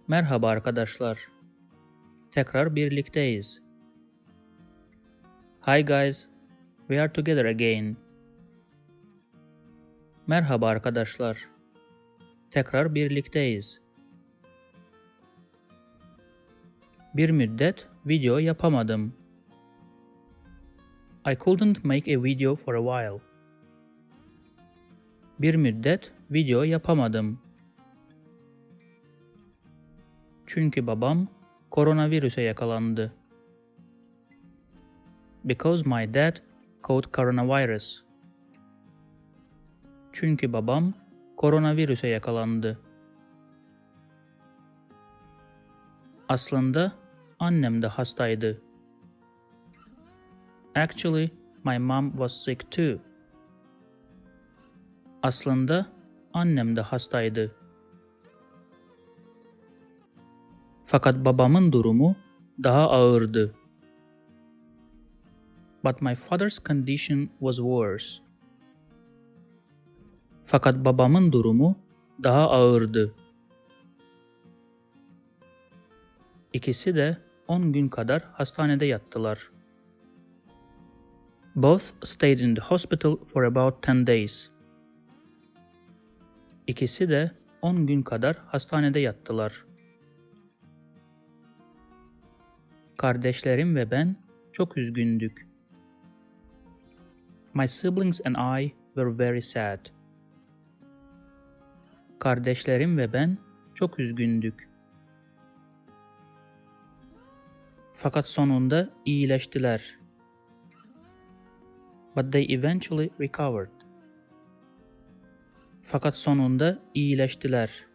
Merhaba arkadaşlar. Tekrar birlikteyiz. Hi guys, we are together again. Merhaba arkadaşlar. Tekrar birlikteyiz. Bir müddet video yapamadım. I couldn't make a video for a while. Bir müddet video yapamadım. Çünkü babam koronavirüse yakalandı. Because my dad caught coronavirus. Çünkü babam koronavirüse yakalandı. Aslında annem de hastaydı. Actually, my mom was sick too. Aslında annem de hastaydı. Fakat babamın durumu daha ağırdı. But my father's condition was worse. Fakat babamın durumu daha ağırdı. İkisi de 10 gün kadar hastanede yattılar. Both stayed in the hospital for about 10 days. İkisi de 10 gün kadar hastanede yattılar. Kardeşlerim ve ben çok üzgündük. My siblings and I were very sad. Kardeşlerim ve ben çok üzgündük. Fakat sonunda iyileştiler. But they eventually recovered. Fakat sonunda iyileştiler.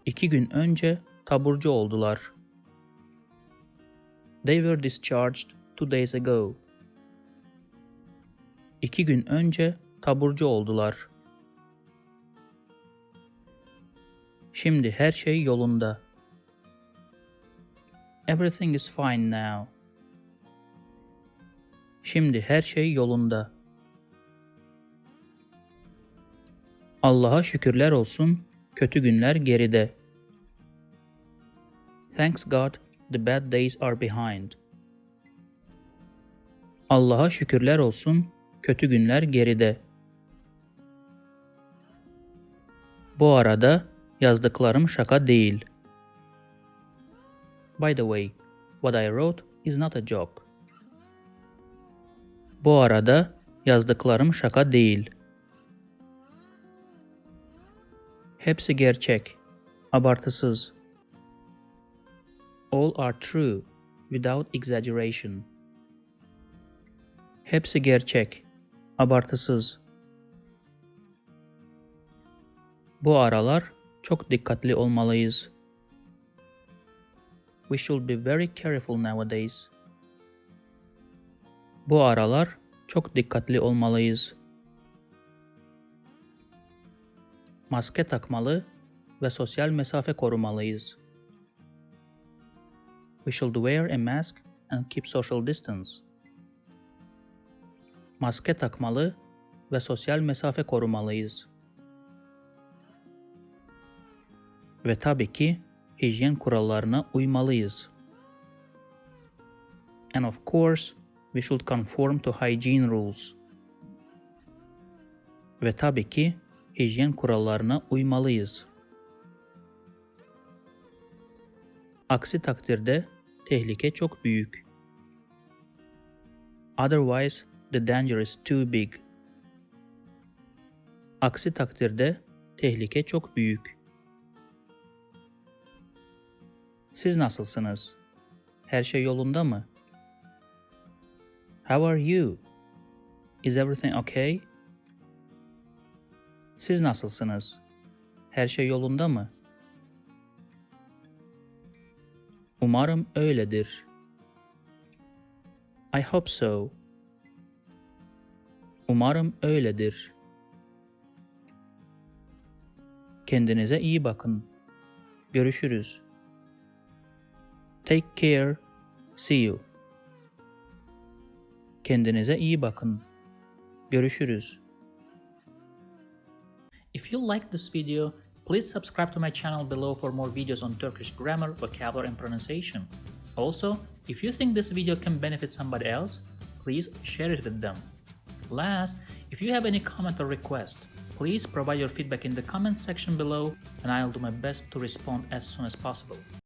2 gün önce taburcu oldular. They were discharged 2 days ago. 2 gün önce taburcu oldular. Şimdi her şey yolunda. Everything is fine now. Şimdi her şey yolunda. Allah'a şükürler olsun, kötü günler geride. Thanks God, the bad days are behind. Allah'a şükürler olsun, kötü günler geride. Bu arada yazdıklarım şaka değil. By the way, what I wrote is not a joke. Bu arada yazdıklarım şaka değil. Hepsi gerçek, abartısız. All are true, without exaggeration. Hepsi gerçek, abartısız. Bu aralar çok dikkatli olmalıyız. We should be very careful nowadays. Bu aralar çok dikkatli olmalıyız. Maske takmalı ve sosyal mesafe korumalıyız. We should wear a mask and keep social distance. Maske takmalı ve sosyal mesafe korumalıyız. Ve tabii ki hijyen kurallarına uymalıyız. And of course, we should conform to hygiene rules. Ve tabii ki hijyen kurallarına uymalıyız. Aksi takdirde tehlike çok büyük. Otherwise, the danger is too big. Aksi takdirde tehlike çok büyük. Siz nasılsınız? Her şey yolunda mı? How are you? Is everything okay? Siz nasılsınız? Her şey yolunda mı? Umarım öyledir. I hope so. Umarım öyledir. Kendinize iyi bakın. Görüşürüz. Take care. See you. Kendinize iyi bakın. Görüşürüz. If you like this video, Please subscribe to my channel below for more videos on Turkish grammar, vocabulary and pronunciation. Also, if you think this video can benefit somebody else, please share it with them. Last, if you have any comment or request, please provide your feedback in the comment section below and I'll do my best to respond as soon as possible.